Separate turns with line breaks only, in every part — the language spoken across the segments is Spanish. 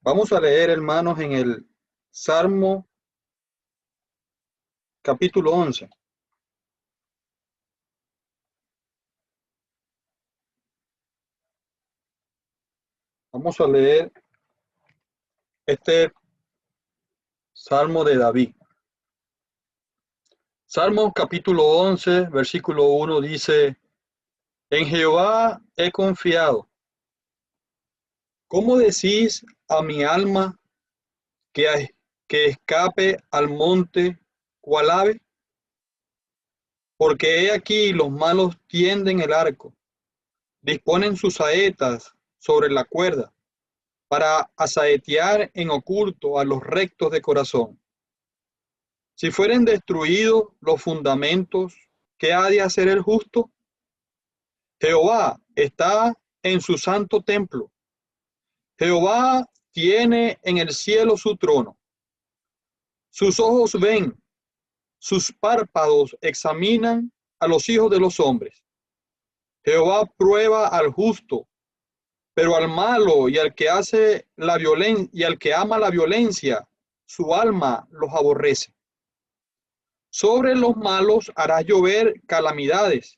Vamos a leer, hermanos, en el Salmo capítulo 11. Vamos a leer este Salmo de David. Salmo capítulo 11, versículo 1 dice: En Jehová he confiado. ¿Cómo decís a mi alma que escape al monte cual ave? Porque he aquí los malos tienden el arco, disponen sus saetas sobre la cuerda, para asaetear en oculto a los rectos de corazón. Si fueren destruidos los fundamentos, ¿qué ha de hacer el justo? Jehová está en su santo templo. Jehová tiene en el cielo su trono. Sus ojos ven, sus párpados examinan a los hijos de los hombres. Jehová prueba al justo, pero al malo y al que hace la violencia y al que ama la violencia, su alma los aborrece. Sobre los malos harás llover calamidades.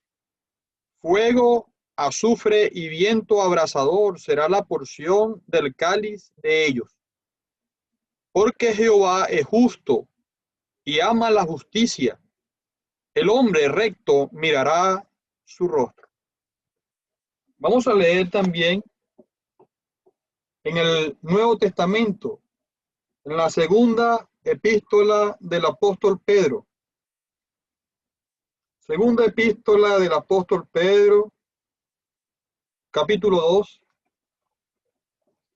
Fuego, azufre y viento abrasador será la porción del cáliz de ellos. Porque Jehová es justo y ama la justicia. El hombre recto mirará su rostro. Vamos a leer también en el Nuevo Testamento, en la segunda epístola del apóstol Pedro. Segunda epístola del apóstol Pedro, capítulo 2,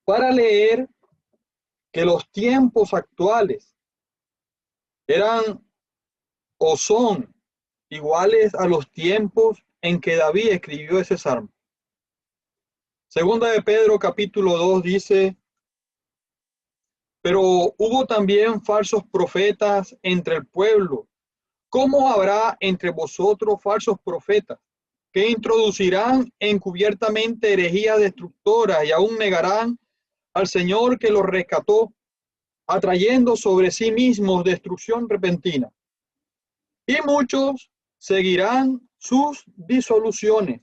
para leer que los tiempos actuales eran o son iguales a los tiempos en que David escribió ese salmo. Segunda de Pedro capítulo 2 dice: pero hubo también falsos profetas entre el pueblo. ¿Cómo habrá entre vosotros falsos profetas que introducirán encubiertamente herejías destructoras y aún negarán al Señor que los rescató, atrayendo sobre sí mismos destrucción repentina? Y muchos seguirán sus disoluciones,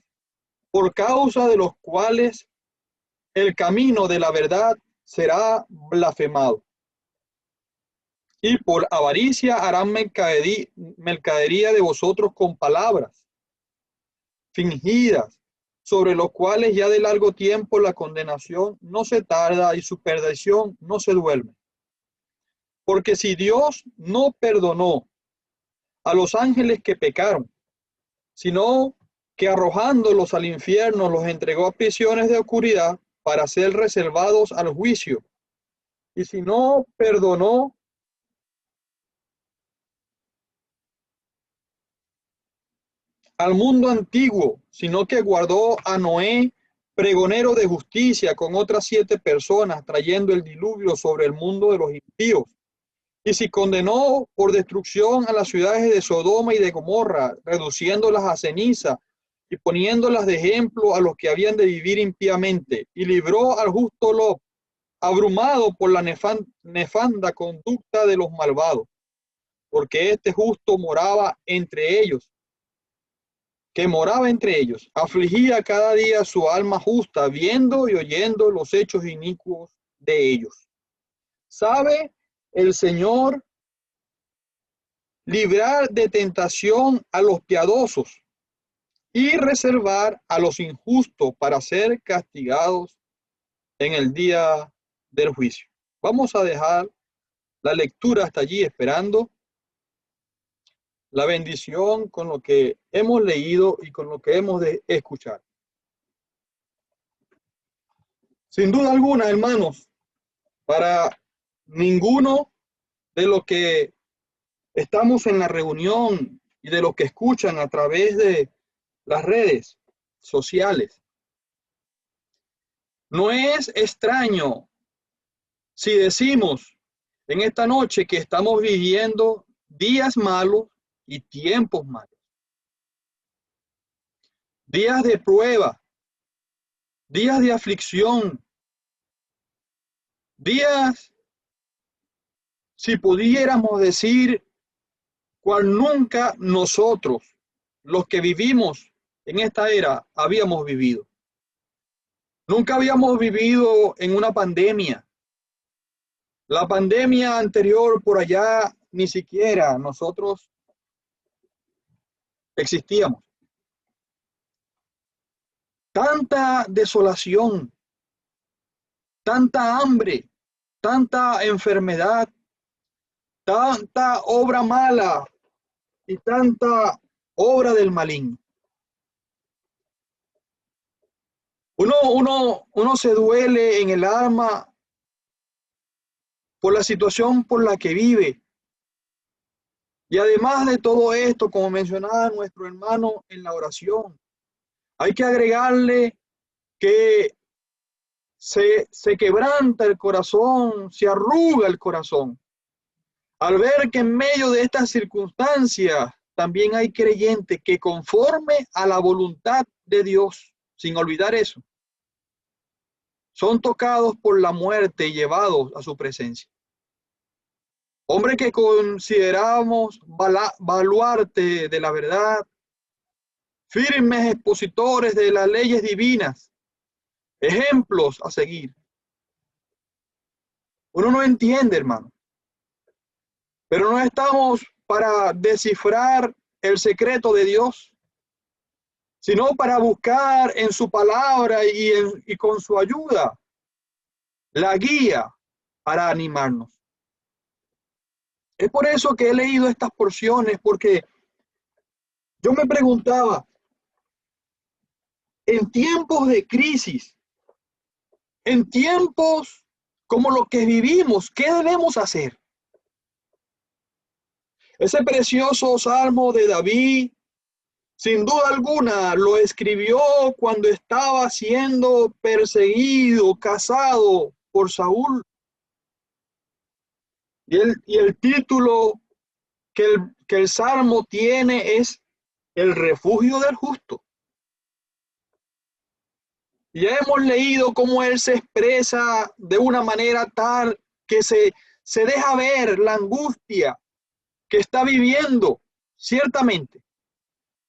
por causa de los cuales el camino de la verdad será blasfemado. Y por avaricia harán mercadería de vosotros con palabras fingidas, sobre los cuales ya de largo tiempo la condenación no se tarda y su perdición no se duerme. Porque si Dios no perdonó a los ángeles que pecaron, sino que arrojándolos al infierno los entregó a prisiones de oscuridad para ser reservados al juicio, y si no perdonó al mundo antiguo, sino que guardó a Noé, pregonero de justicia, con otras 7 personas, trayendo el diluvio sobre el mundo de los impíos. Y si condenó por destrucción a las ciudades de Sodoma y de Gomorra, reduciéndolas a ceniza y poniéndolas de ejemplo a los que habían de vivir impíamente, y libró al justo Lot, abrumado por la nefanda conducta de los malvados, porque este justo moraba entre ellos, afligía cada día su alma justa, viendo y oyendo los hechos inicuos de ellos. ¿Sabe el Señor librar de tentación a los piadosos y reservar a los injustos para ser castigados en el día del juicio? Vamos a dejar la lectura hasta allí, esperando la bendición con lo que hemos leído y con lo que hemos de escuchar. Sin duda alguna, hermanos, para ninguno de los que estamos en la reunión y de los que escuchan a través de las redes sociales, no es extraño si decimos en esta noche que estamos viviendo días malos y tiempos malos, días de prueba, días de aflicción, Días, si pudiéramos decir, cual nunca nosotros, los que vivimos en esta era, habíamos vivido. Nunca habíamos vivido en una pandemia. La pandemia anterior por allá, ni siquiera nosotros existíamos. Tanta desolación, tanta hambre, tanta enfermedad, tanta obra mala y tanta obra del maligno. Uno se duele en el alma por la situación por la que vive. Y además de todo esto, como mencionaba nuestro hermano en la oración, hay que agregarle que se quebranta el corazón, se arruga el corazón, al ver que en medio de estas circunstancias también hay creyentes que conforme a la voluntad de Dios, sin olvidar eso, son tocados por la muerte y llevados a su presencia. Hombres que consideramos baluarte de la verdad, firmes expositores de las leyes divinas, ejemplos a seguir. Uno no entiende, hermano, pero no estamos para descifrar el secreto de Dios, sino para buscar en su palabra y con su ayuda la guía para animarnos. Es por eso que he leído estas porciones, porque yo me preguntaba, en tiempos de crisis, en tiempos como los que vivimos, ¿qué debemos hacer? Ese precioso salmo de David, sin duda alguna, lo escribió cuando estaba siendo perseguido, cazado por Saúl. Y el título que el salmo tiene es el refugio del justo. Y ya hemos leído cómo él se expresa de una manera tal que se deja ver la angustia que está viviendo, ciertamente.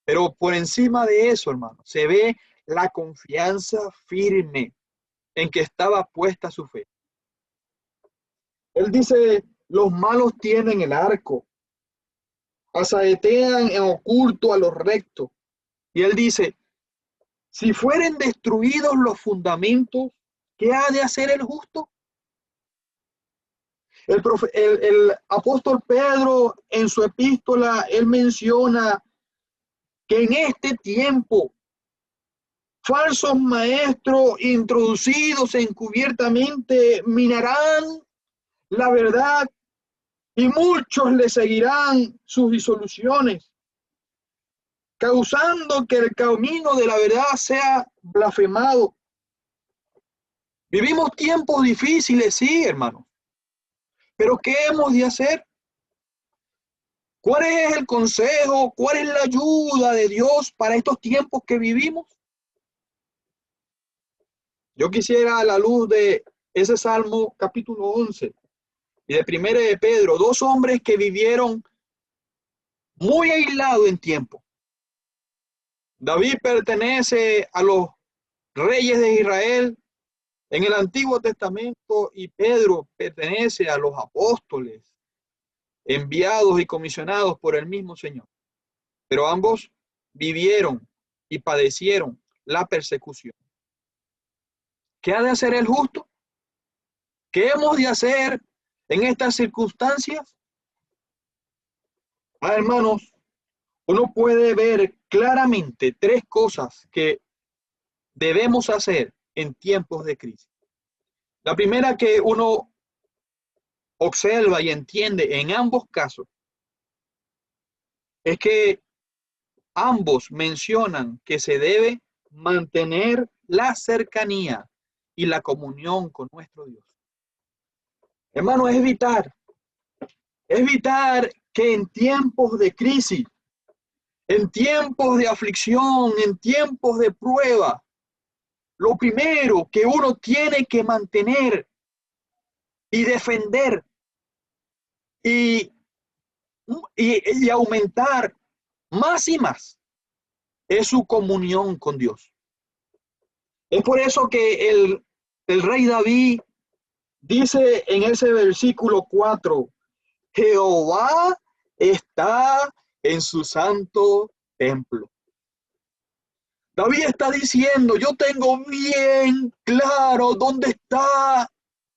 Pero por encima de eso, hermano, se ve la confianza firme en que estaba puesta su fe. Él dice, los malos tienen el arco, asaetean en oculto a los rectos. Y él dice, si fueren destruidos los fundamentos, ¿qué ha de hacer el justo? El apóstol Pedro en su epístola, él menciona que en este tiempo falsos maestros introducidos encubiertamente minarán la verdad y muchos le seguirán sus disoluciones, causando que el camino de la verdad sea blasfemado. Vivimos tiempos difíciles, sí, hermano, pero ¿qué hemos de hacer? ¿Cuál es el consejo? ¿Cuál es la ayuda de Dios para estos tiempos que vivimos? Yo quisiera, a la luz de ese Salmo capítulo 11 y de Primera de Pedro, dos hombres que vivieron muy aislados en tiempo. David pertenece a los reyes de Israel en el Antiguo Testamento y Pedro pertenece a los apóstoles enviados y comisionados por el mismo Señor. Pero ambos vivieron y padecieron la persecución. ¿Qué ha de hacer el justo? ¿Qué hemos de hacer en estas circunstancias? Hermanos, uno puede ver claramente tres cosas que debemos hacer en tiempos de crisis. La primera que uno observa y entiende en ambos casos es que ambos mencionan que se debe mantener la cercanía y la comunión con nuestro Dios. Hermano, es evitar que en tiempos de crisis, en tiempos de aflicción, en tiempos de prueba, lo primero que uno tiene que mantener y defender y aumentar más y más es su comunión con Dios. Es por eso que el rey David dice en ese versículo 4, Jehová está en su santo templo. David está diciendo, yo tengo bien claro dónde está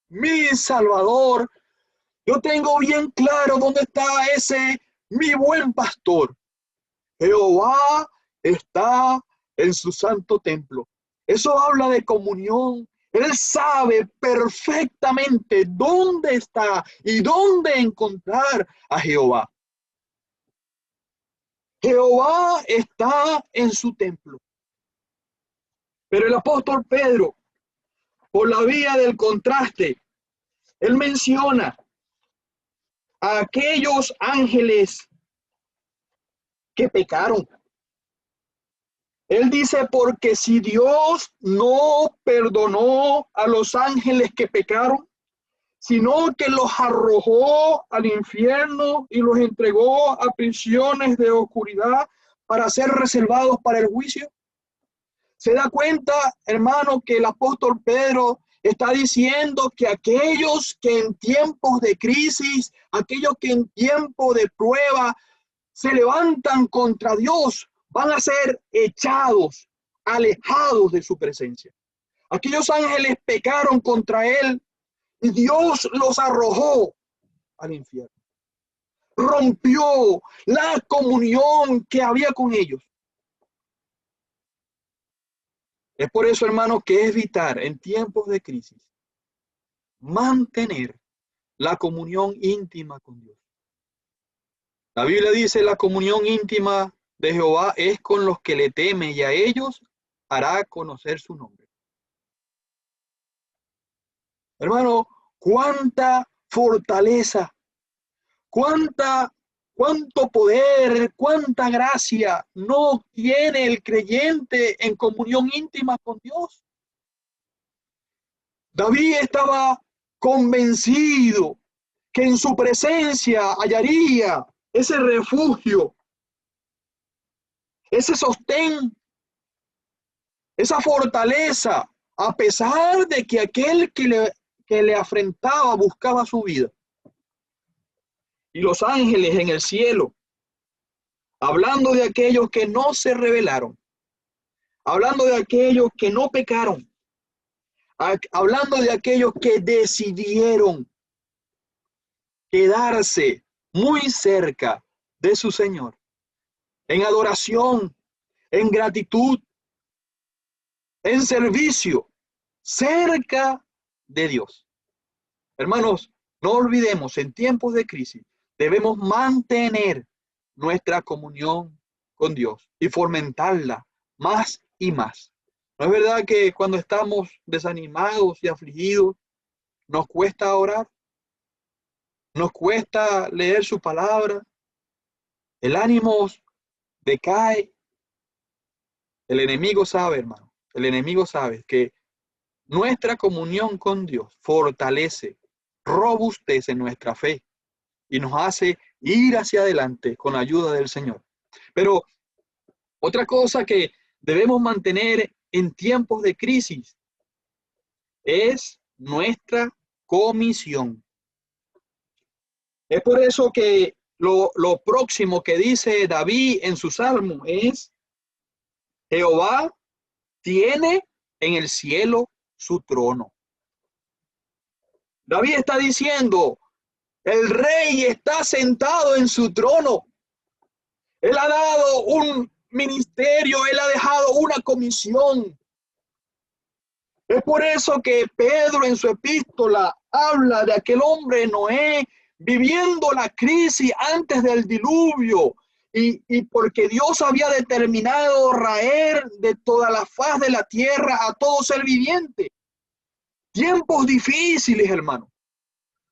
mi Salvador. Yo tengo bien claro dónde está ese, mi buen pastor. Jehová está en su santo templo. Eso habla de comunión. Él sabe perfectamente dónde está y dónde encontrar a Jehová. Jehová está en su templo. Pero el apóstol Pedro, por la vía del contraste, él menciona a aquellos ángeles que pecaron. Él dice, porque si Dios no perdonó a los ángeles que pecaron, sino que los arrojó al infierno y los entregó a prisiones de oscuridad para ser reservados para el juicio. ¿Se da cuenta, hermano, que el apóstol Pedro está diciendo que aquellos que en tiempos de crisis, aquellos que en tiempo de prueba se levantan contra Dios, van a ser echados, alejados de su presencia? Aquellos ángeles pecaron contra él y Dios los arrojó al infierno. Rompió la comunión que había con ellos. Es por eso, hermanos, que es vital en tiempos de crisis mantener la comunión íntima con Dios. La Biblia dice, la comunión íntima de Jehová es con los que le temen y a ellos hará conocer su nombre. Hermano, cuánta fortaleza, cuánto poder, cuánta gracia no tiene el creyente en comunión íntima con Dios. David estaba convencido que en su presencia hallaría ese refugio, ese sostén, esa fortaleza, a pesar de que aquel que le afrentaba buscaba su vida. Y los ángeles en el cielo, hablando de aquellos que no se rebelaron, hablando de aquellos que no pecaron, hablando de aquellos que decidieron quedarse muy cerca de su Señor, en adoración, en gratitud, en servicio, cerca de Dios. Hermanos, no olvidemos, en tiempos de crisis, debemos mantener nuestra comunión con Dios y fomentarla más y más. ¿No es verdad que cuando estamos desanimados y afligidos, nos cuesta orar? Nos cuesta leer su palabra. El ánimo decae. El enemigo sabe, hermano. El enemigo sabe que nuestra comunión con Dios fortalece, robustece nuestra fe y nos hace ir hacia adelante con la ayuda del Señor. Pero otra cosa que debemos mantener en tiempos de crisis es nuestra comisión. Es por eso que lo próximo que dice David en su salmo es: Jehová tiene en el cielo su trono. David está diciendo, el rey está sentado en su trono. Él ha dado un ministerio, él ha dejado una comisión. Es por eso que Pedro en su epístola habla de aquel hombre Noé viviendo la crisis antes del diluvio y porque Dios había determinado raer de toda la faz de la tierra a todo ser viviente. Tiempos difíciles, hermano,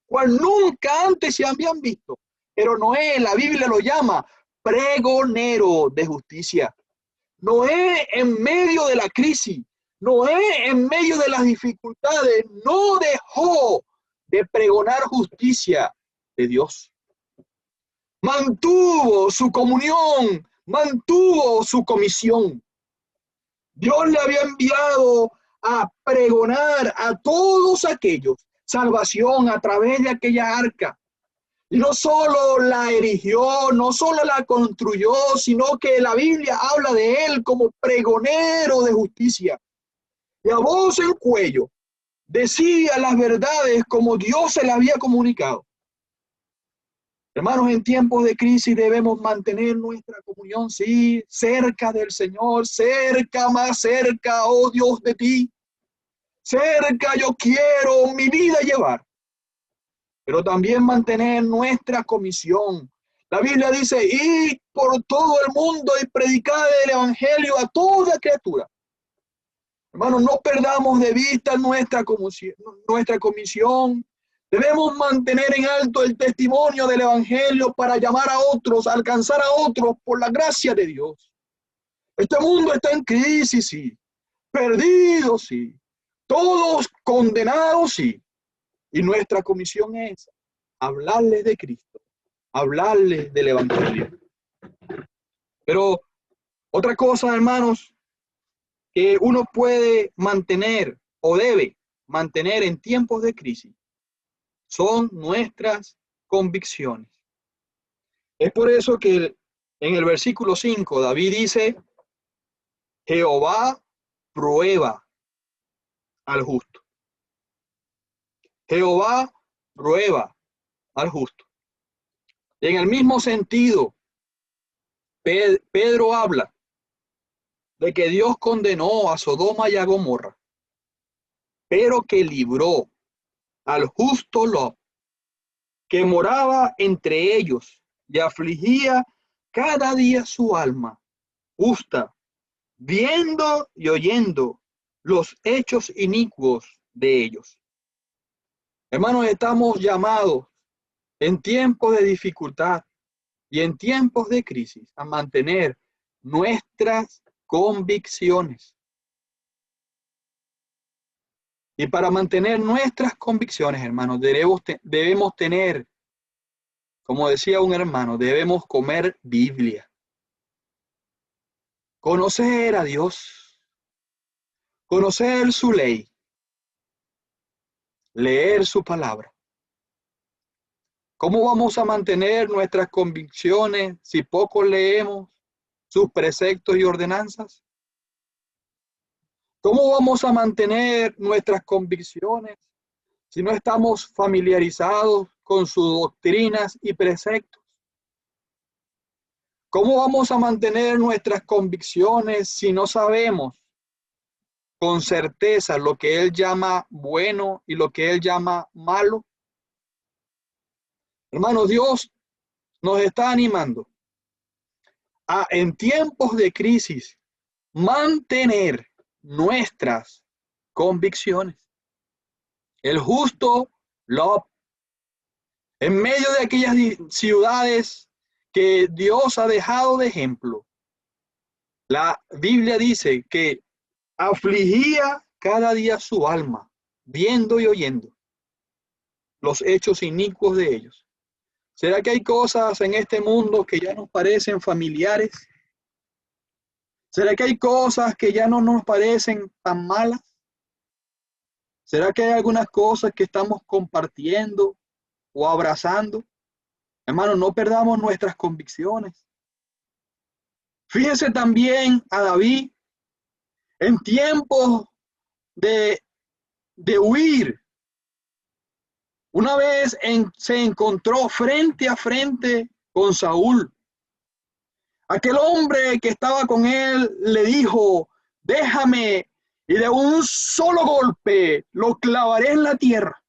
cual nunca antes se habían visto. Pero Noé, la Biblia lo llama pregonero de justicia. Noé en medio de la crisis, Noé en medio de las dificultades, no dejó de pregonar justicia de Dios. Mantuvo su comunión, mantuvo su comisión. Dios le había enviado a pregonar a todos aquellos salvación a través de aquella arca. Y no solo la erigió, no solo la construyó, sino que la Biblia habla de él como pregonero de justicia. Y a voz en cuello decía las verdades como Dios se las había comunicado. Hermanos, en tiempos de crisis debemos mantener nuestra comunión, sí, cerca del Señor, cerca, más cerca, oh Dios, de ti. Cerca yo quiero mi vida llevar, pero también mantener nuestra comisión. La Biblia dice, id por todo el mundo y predicad el evangelio a toda criatura. Hermanos, no perdamos de vista nuestra comisión. Debemos mantener en alto el testimonio del evangelio para llamar a otros, alcanzar a otros por la gracia de Dios. Este mundo está en crisis, sí. Perdido, sí. Todos condenados, sí. Y nuestra comisión es hablarles de Cristo, hablarles del evangelio. Pero otra cosa, hermanos, que uno puede mantener o debe mantener en tiempos de crisis son nuestras convicciones. Es por eso que en el versículo 5 David dice, Jehová prueba al justo. Jehová prueba al justo. En el mismo sentido, Pedro habla de que Dios condenó a Sodoma y a Gomorra, pero que libró al justo Lot, que moraba entre ellos y afligía cada día su alma justa, viendo y oyendo los hechos inicuos de ellos. Hermanos, estamos llamados en tiempos de dificultad y en tiempos de crisis a mantener nuestras convicciones. Y para mantener nuestras convicciones, hermanos, debemos tener, como decía un hermano, debemos comer Biblia. Conocer a Dios, conocer su ley, leer su palabra. ¿Cómo vamos a mantener nuestras convicciones si poco leemos sus preceptos y ordenanzas? ¿Cómo vamos a mantener nuestras convicciones si no estamos familiarizados con sus doctrinas y preceptos? ¿Cómo vamos a mantener nuestras convicciones si no sabemos con certeza lo que Él llama bueno y lo que Él llama malo? Hermanos, Dios nos está animando a, en tiempos de crisis, mantener nuestras convicciones. El justo Lot, en medio de aquellas ciudades que Dios ha dejado de ejemplo, la Biblia dice que afligía cada día su alma, viendo y oyendo los hechos inicuos de ellos. ¿Será que hay cosas en este mundo que ya nos parecen familiares? ¿Será que hay cosas que ya no nos parecen tan malas? ¿Será que hay algunas cosas que estamos compartiendo o abrazando? Hermanos, no perdamos nuestras convicciones. Fíjense también a David en tiempos de huir. Una vez se encontró frente a frente con Saúl. Aquel hombre que estaba con él le dijo, déjame, y de un solo golpe lo clavaré en la tierra.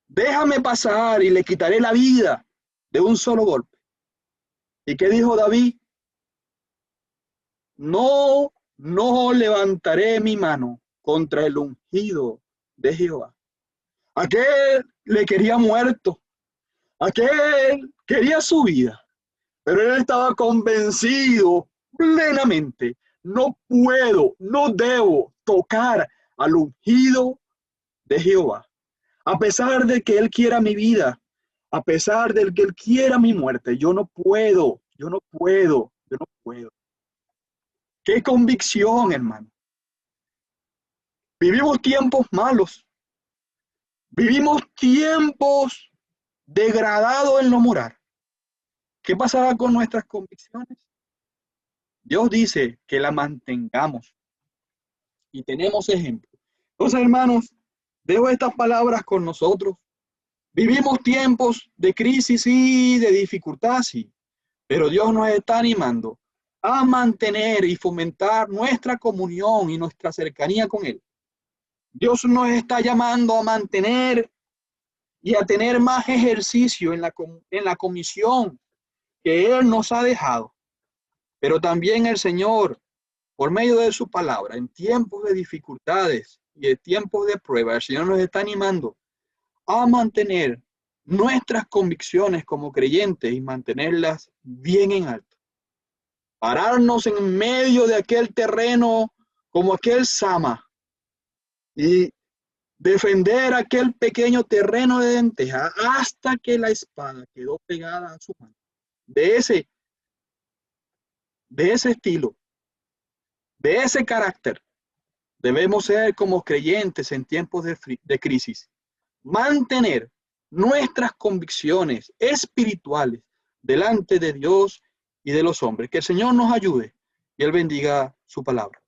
Déjame pasar y le quitaré la vida de un solo golpe. ¿Y qué dijo David? No levantaré mi mano contra el ungido de Jehová. Aquel le quería muerto. Aquel quería su vida. Pero él estaba convencido plenamente. No puedo, no debo tocar al ungido
de Jehová. A pesar de que Él quiera mi vida, a pesar de que Él quiera mi muerte, yo no puedo, yo no puedo, yo no puedo. ¡Qué convicción, hermano! Vivimos tiempos malos, vivimos tiempos degradados en lo moral. ¿Qué pasará con nuestras convicciones? Dios dice que la mantengamos y tenemos ejemplo. Entonces, hermanos, dejo estas palabras con nosotros. Vivimos tiempos de crisis y de dificultad, sí, pero Dios nos está animando a mantener y fomentar nuestra comunión y nuestra cercanía con Él. Dios nos está llamando a mantener y a tener más ejercicio en la comisión que Él nos ha dejado. Pero también el Señor, por medio de su palabra, en tiempos de dificultades y en tiempos de prueba, el Señor nos está animando a mantener nuestras convicciones como creyentes y mantenerlas bien en alto. Pararnos en medio de aquel terreno como aquel Sama y defender aquel pequeño terreno de lenteja hasta que la espada quedó pegada a su mano. De ese estilo, de ese carácter, debemos ser como creyentes en tiempos de crisis. Mantener nuestras convicciones espirituales delante de Dios y de los hombres. Que el Señor nos ayude y Él bendiga su palabra.